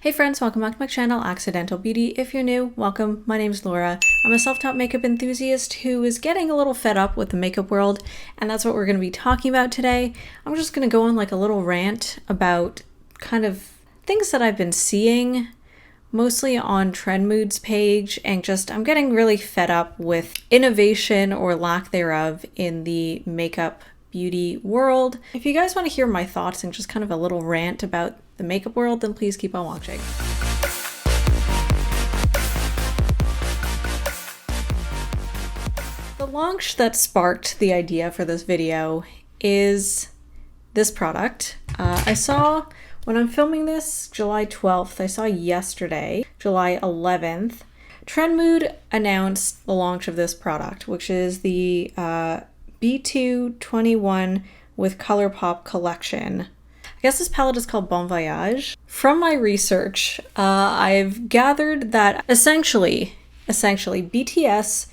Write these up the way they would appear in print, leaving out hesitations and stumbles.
Hey friends, welcome back to my channel, Accidental Beauty. If you're new, welcome. My name's Laura. I'm a self-taught makeup enthusiast who is getting a little fed up with the makeup world, and that's what we're going to be talking about today. I'm just going to go on like a little rant about kind of things that I've been seeing, mostly on Trend Mood's page, and just I'm getting really fed up with innovation or lack thereof in the makeup beauty world. If you guys want to hear my thoughts and just kind of a little rant about the makeup world, then please keep on watching. The launch that sparked the idea for this video is this product. I saw, when I'm filming this, July 12th, I saw yesterday, July 11th, Trend Mood announced the launch of this product, which is the BT21 with Colourpop collection. I guess this palette is called Bon Voyage. From my research, I've gathered that essentially BTS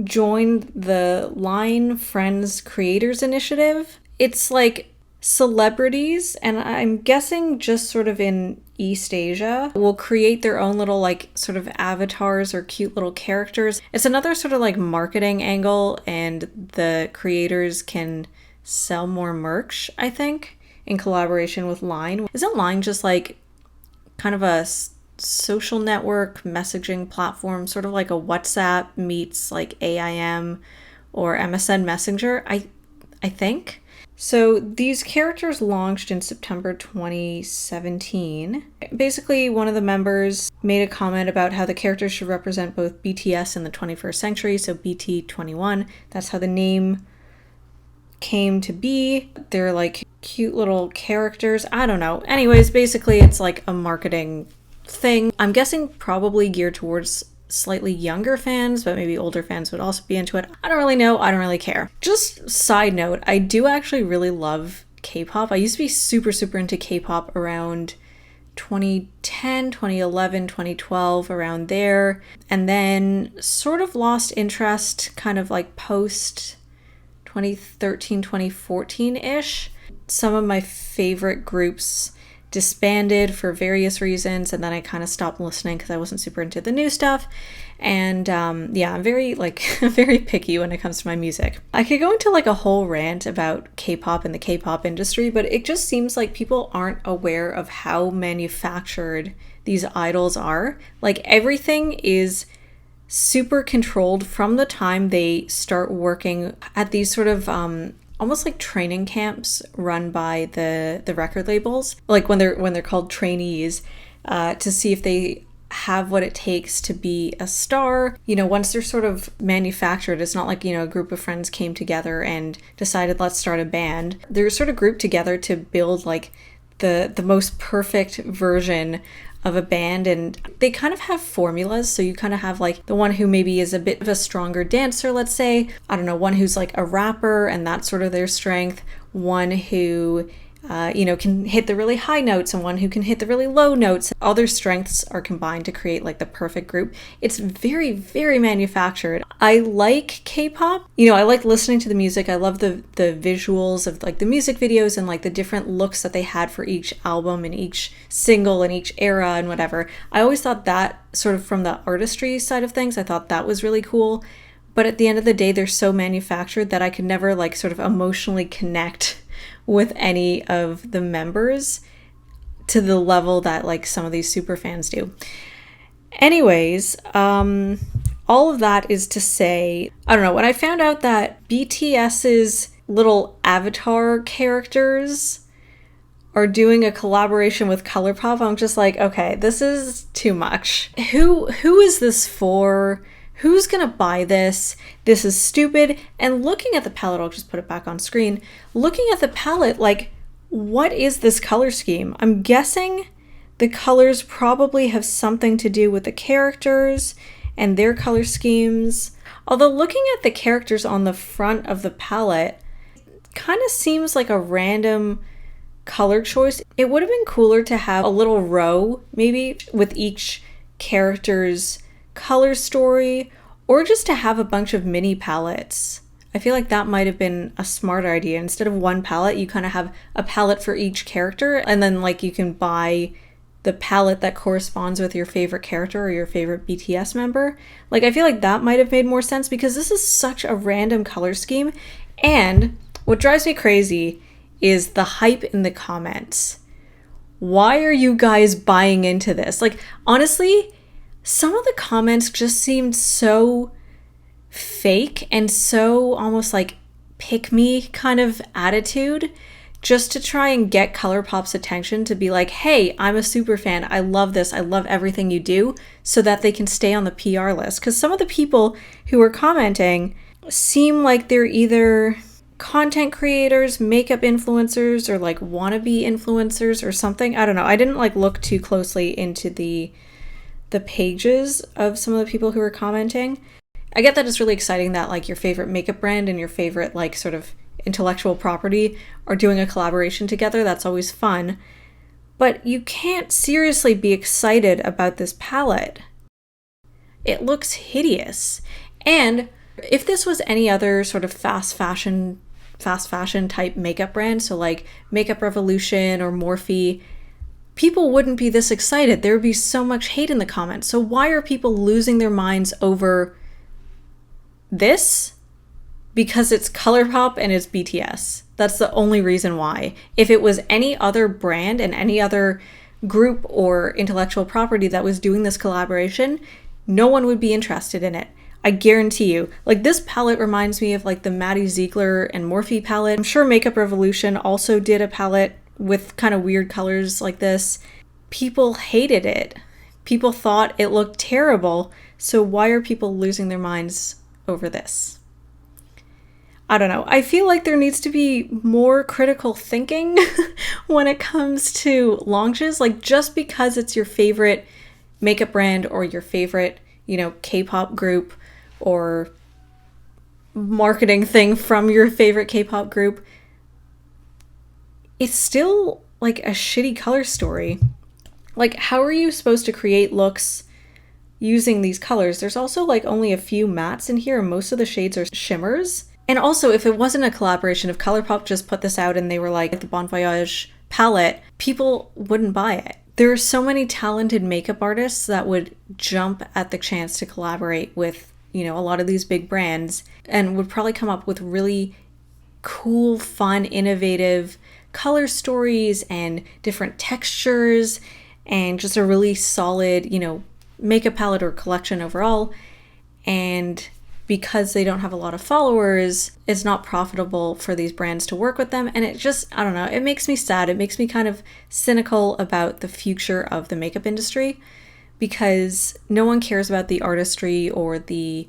joined the Line Friends Creators Initiative. It's like celebrities, and I'm guessing just sort of in East Asia, will create their own little like sort of avatars or cute little characters. It's another sort of like marketing angle, and the creators can sell more merch, I think, in collaboration with Line. Isn't Line just like kind of a social network messaging platform, sort of like a WhatsApp meets like AIM or MSN Messenger, I think? So these characters launched in September 2017. Basically, one of the members made a comment about how the characters should represent both BTS in the 21st century, so BT21. That's how the name came to be. They're like cute little characters. I don't know. Anyways, basically it's like a marketing thing. I'm guessing probably geared towards slightly younger fans, but maybe older fans would also be into it. I don't really know. I don't really care. Just side note, I do actually really love K-pop. I used to be super into K-pop around 2010, 2011, 2012, around there. And then sort of lost interest kind of like post 2013, 2014-ish. Some of my favorite groups disbanded for various reasons, and then I kind of stopped listening because I wasn't super into the new stuff. And yeah, I'm very very picky when it comes to my music. I could go into like a whole rant about K-pop and the K-pop industry, but it just seems like people aren't aware of how manufactured these idols are. Like everything is super controlled from the time they start working at these sort of almost like training camps run by the record labels, like when they're called trainees, to see if they have what it takes to be a star. You know, once they're sort of manufactured, it's not like, you know, a group of friends came together and decided let's start a band. They're sort of grouped together to build like the most perfect version of a band, and they kind of have formulas. So you kind of have like the one who maybe is a bit of a stronger dancer, let's say, I don't know, one who's like a rapper and that's sort of their strength, one who you know, can hit the really high notes, and one who can hit the really low notes. All their strengths are combined to create like the perfect group. It's very manufactured. I like K-pop. You know, I like listening to the music. I love the visuals of like the music videos and like the different looks that they had for each album and each single and each era and whatever. I always thought that sort of from the artistry side of things, I thought that was really cool. But at the end of the day, they're so manufactured that I could never like sort of emotionally connect with any of the members to the level that like some of these super fans do. Anyways, all of that is to say, I don't know, when I found out that BTS's little avatar characters are doing a collaboration with Colourpop, I'm just like, okay, this is too much. Who is this for? Who's gonna buy this? This is stupid. And looking at the palette, I'll just put it back on screen. Looking at the palette, like, what is this color scheme? I'm guessing the colors probably have something to do with the characters and their color schemes. Although looking at the characters on the front of the palette, kind of seems like a random color choice. It would have been cooler to have a little row, maybe, with each character's color story, or just to have a bunch of mini palettes. I feel like that might have been a smarter idea. Instead of one palette, you kind of have a palette for each character, and then like you can buy the palette that corresponds with your favorite character or your favorite BTS member. Like, I feel like that might have made more sense because this is such a random color scheme. And what drives me crazy is the hype in the comments. Why are you guys buying into this? Like, honestly, some of the comments just seemed so fake and so almost like pick me kind of attitude, just to try and get Colourpop's attention to be like, hey, I'm a super fan. I love this. I love everything you do, so that they can stay on the PR list. Because some of the people who are commenting seem like they're either content creators, makeup influencers, or like wannabe influencers or something. I don't know. I didn't like look too closely into the pages of some of the people who were commenting. I get that it's really exciting that like your favorite makeup brand and your favorite like sort of intellectual property are doing a collaboration together. That's always fun. But you can't seriously be excited about this palette. It looks hideous. And if this was any other sort of fast fashion type makeup brand, so like Makeup Revolution or Morphe, people wouldn't be this excited. There would be so much hate in the comments. So why are people losing their minds over this? Because it's Colourpop and it's BTS. That's the only reason why. If it was any other brand and any other group or intellectual property that was doing this collaboration, no one would be interested in it. I guarantee you. Like, this palette reminds me of like the Maddie Ziegler and Morphe palette. I'm sure Makeup Revolution also did a palette with kind of weird colors like this. People hated it. People thought it looked terrible. So why are people losing their minds over this? I don't know. I feel like there needs to be more critical thinking when it comes to launches. Like, just because it's your favorite makeup brand or your favorite, you know, K-pop group or marketing thing from your favorite K-pop group, it's still like a shitty color story. Like, how are you supposed to create looks using these colors? There's also like only a few mattes in here, and most of the shades are shimmers. And also, if it wasn't a collaboration, if Colourpop just put this out and they were like the Bon Voyage palette, people wouldn't buy it. There are so many talented makeup artists that would jump at the chance to collaborate with, you know, a lot of these big brands and would probably come up with really cool, fun, innovative color stories and different textures and just a really solid, you know, makeup palette or collection overall. And because they don't have a lot of followers, it's not profitable for these brands to work with them. And it just, I don't know, it makes me sad. It makes me kind of cynical about the future of the makeup industry, because no one cares about the artistry or the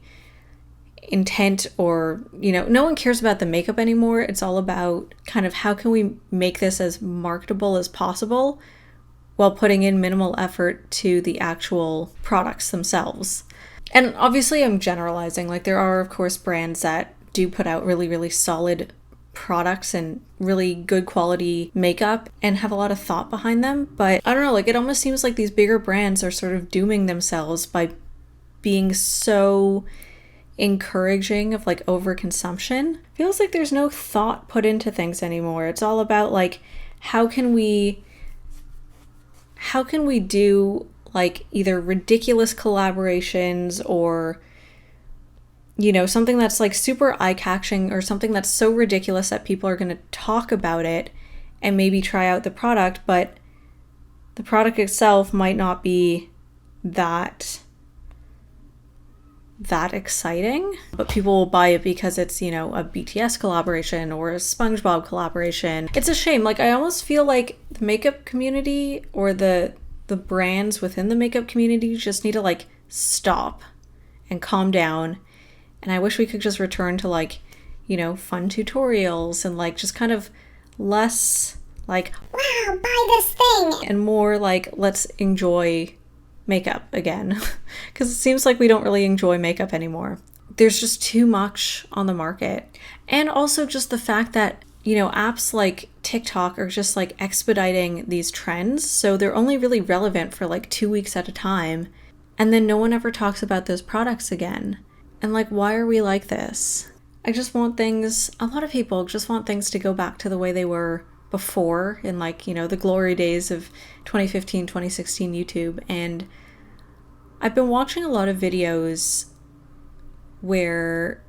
intent, or, you know, no one cares about the makeup anymore. It's all about kind of how can we make this as marketable as possible while putting in minimal effort to the actual products themselves. And obviously I'm generalizing, like there are of course brands that do put out really, really solid products and really good quality makeup and have a lot of thought behind them. But I don't know, like it almost seems like these bigger brands are sort of dooming themselves by being so encouraging of like overconsumption. Feels like there's no thought put into things anymore. It's all about like, how can we do like either ridiculous collaborations or, you know, something that's like super eye-catching or something that's so ridiculous that people are going to talk about it and maybe try out the product, but the product itself might not be that exciting, but people will buy it because it's, you know, a BTS collaboration or a SpongeBob collaboration. It's a shame. Like I almost feel like the makeup community or the brands within the makeup community just need to like stop and calm down. And I wish we could just return to like, you know, fun tutorials and like just kind of less like, wow, buy this thing, and more like, let's enjoy makeup again. Because it seems like we don't really enjoy makeup anymore. There's just too much on the market. And also just the fact that, you know, apps like TikTok are just like expediting these trends. So they're only really relevant for like 2 weeks at a time. And then no one ever talks about those products again. And like, why are we like this? I just want things, a lot of people just want things to go back to the way they were before in like, the glory days of 2015, 2016 YouTube. And I've been watching a lot of videos where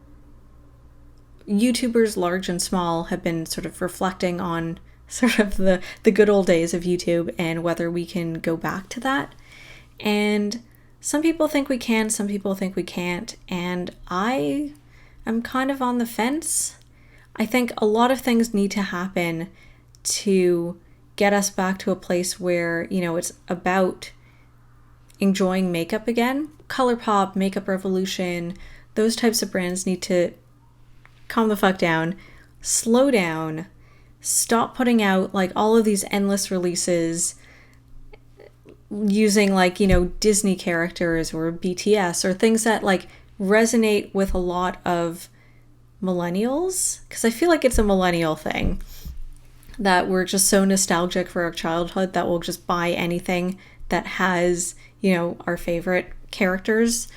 YouTubers large and small have been sort of reflecting on sort of the good old days of YouTube and whether we can go back to that. And some people think we can, some people think we can't, and I am kind of on the fence. I think a lot of things need to happen to get us back to a place where, it's about enjoying makeup again. Colourpop, Makeup Revolution, those types of brands need to calm the fuck down, slow down, stop putting out like all of these endless releases using like, Disney characters or BTS or things that like resonate with a lot of millennials. Because I feel like it's a millennial thing that we're just so nostalgic for our childhood that we'll just buy anything that has, our favorite characters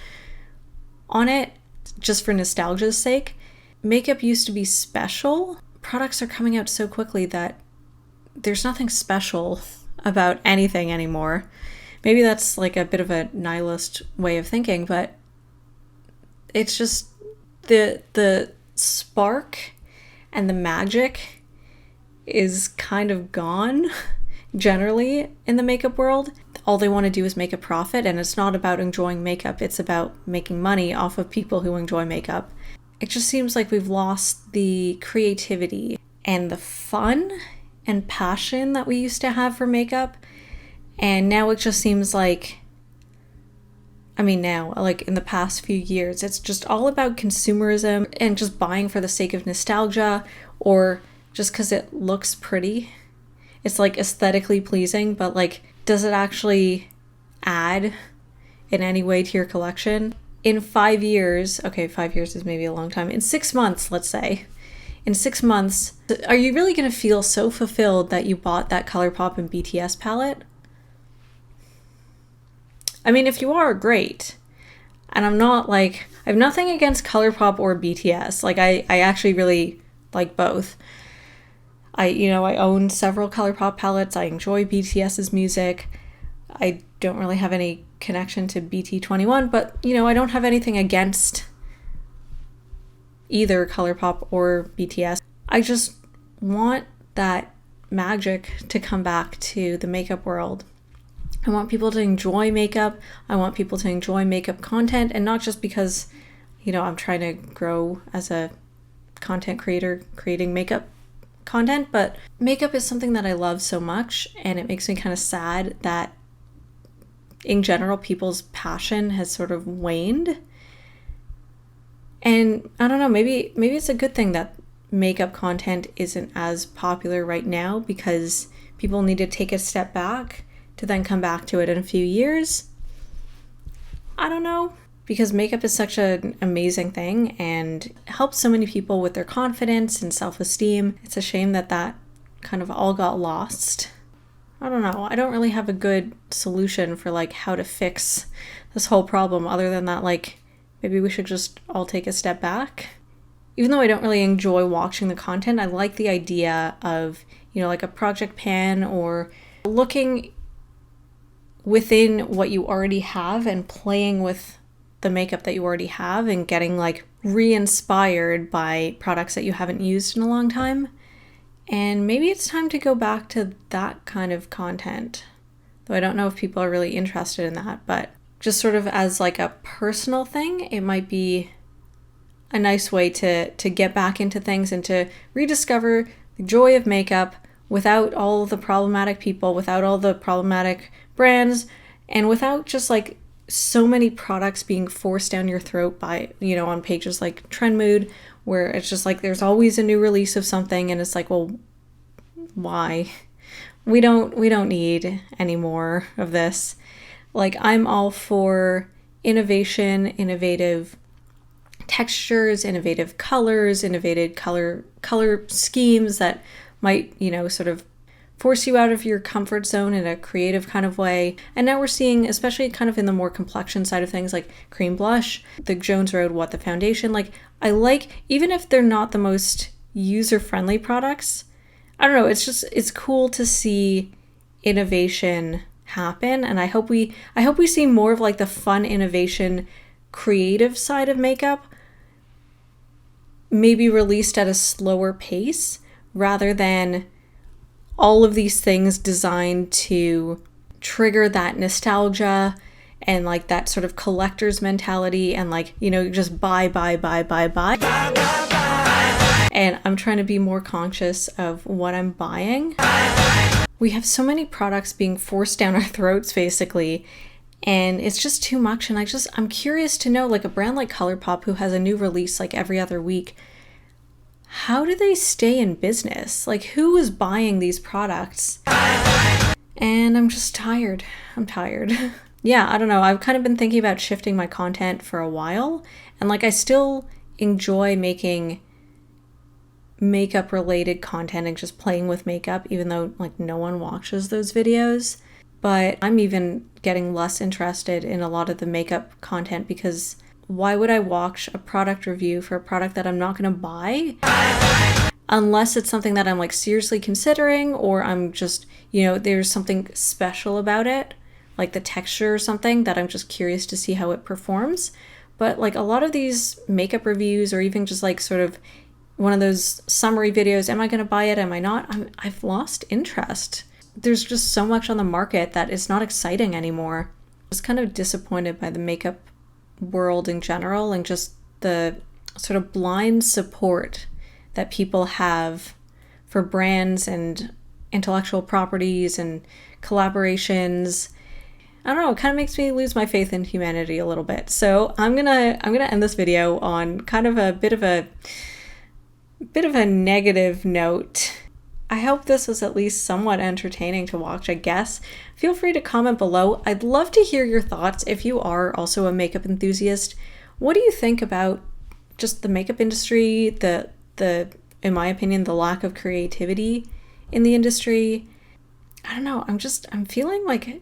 on it just for nostalgia's sake. Makeup used to be special. Products are coming out so quickly that there's nothing special about anything anymore. Maybe that's like a bit of a nihilist way of thinking, but it's just the spark and the magic is kind of gone generally in the makeup world. All they want to do is make a profit, and it's not about enjoying makeup, it's about making money off of people who enjoy makeup. It just seems like we've lost the creativity and the fun and passion that we used to have for makeup. And now it just seems like, now, like in the past few years, it's just all about consumerism and just buying for the sake of nostalgia or just because it looks pretty. It's like aesthetically pleasing, but like, does it actually add in any way to your collection? In 5 years, okay, 5 years is maybe a long time. In 6 months, let's say, in 6 months, are you really going to feel so fulfilled that you bought that Colourpop and BTS palette? If you are, great. And I'm not like, I have nothing against Colourpop or BTS. Like, I actually really like both. I own several Colourpop palettes. I enjoy BTS's music. I don't really have any connection to BT21, but, I don't have anything against either Colourpop or BTS. I just want that magic to come back to the makeup world. I want people to enjoy makeup. I want people to enjoy makeup content, and not just because, I'm trying to grow as a content creator creating makeup content, but makeup is something that I love so much, and it makes me kind of sad that in general people's passion has sort of waned. And I don't know, maybe it's a good thing that makeup content isn't as popular right now, because people need to take a step back to then come back to it in a few years. I don't know, because makeup is such an amazing thing and helps so many people with their confidence and self-esteem. It's a shame that that kind of all got lost. I don't know. I don't really have a good solution for like how to fix this whole problem other than that, like, maybe we should just all take a step back. Even though I don't really enjoy watching the content, I like the idea of, like a project pan or looking within what you already have and playing with the makeup that you already have and getting like re-inspired by products that you haven't used in a long time. And maybe it's time to go back to that kind of content. Though I don't know if people are really interested in that, but just sort of as like a personal thing, it might be a nice way to get back into things and to rediscover the joy of makeup without all the problematic people, without all the problematic brands, and without just like so many products being forced down your throat by, on pages like Trend Mood, where it's just like there's always a new release of something and it's like, well, why? We don't need any more of this. Like, I'm all for innovation, innovative textures, innovative colors, innovative color schemes that might, sort of force you out of your comfort zone in a creative kind of way. And now we're seeing, especially kind of in the more complexion side of things, like cream blush, the Jones Road What the Foundation. Like, I like, even if they're not the most user-friendly products, I don't know, it's cool to see innovation happen, and I hope we see more of like the fun innovation creative side of makeup maybe released at a slower pace rather than all of these things designed to trigger that nostalgia and like that sort of collector's mentality and like, you know, just buy. And I'm trying to be more conscious of what I'm buying. We have so many products being forced down our throats basically, and it's just too much. And I'm curious to know, like a brand like Colourpop who has a new release like every other week, how do they stay in business? Like, who is buying these products? And I'm just tired. I'm tired. Yeah, I don't know. I've kind of been thinking about shifting my content for a while, and like I still enjoy making makeup related content and just playing with makeup, even though like no one watches those videos. But I'm even getting less interested in a lot of the makeup content because why would I watch a product review for a product that I'm not going to buy? Unless it's something that I'm like seriously considering, or I'm just, you know, there's something special about it, like the texture or something that I'm just curious to see how it performs. But like a lot of these makeup reviews, or even just like sort of one of those summary videos, am I going to buy it? Am I not? I've lost interest. There's just so much on the market that it's not exciting anymore. I was kind of disappointed by the makeup world in general and just the sort of blind support that people have for brands and intellectual properties and collaborations. I don't know, it kind of makes me lose my faith in humanity a little bit. So I'm gonna end this video on kind of a bit of a negative note. I hope this was at least somewhat entertaining to watch, I guess. Feel free to comment below. I'd love to hear your thoughts if you are also a makeup enthusiast. What do you think about just the makeup industry, the in my opinion, the lack of creativity in the industry? I don't know, I'm feeling like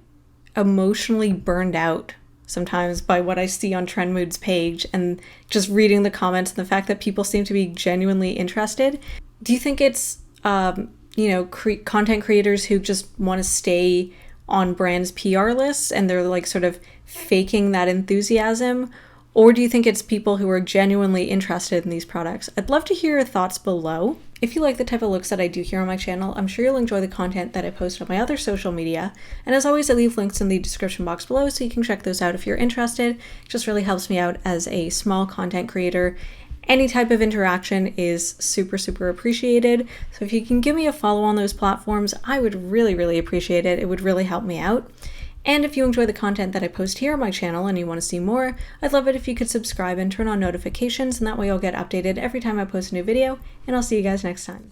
emotionally burned out sometimes by what I see on Trendmood's page and just reading the comments and the fact that people seem to be genuinely interested. Do you think it's, you know, content creators who just want to stay on brands' PR lists and they're like sort of faking that enthusiasm? Or do you think it's people who are genuinely interested in these products? I'd love to hear your thoughts below. If you like the type of looks that I do here on my channel, I'm sure you'll enjoy the content that I post on my other social media. And as always, I leave links in the description box below so you can check those out if you're interested. It just really helps me out as a small content creator. Any type of interaction is super, super appreciated. So if you can give me a follow on those platforms, I would really, really appreciate it. It would really help me out. And if you enjoy the content that I post here on my channel and you want to see more, I'd love it if you could subscribe and turn on notifications, and that way you'll get updated every time I post a new video, and I'll see you guys next time.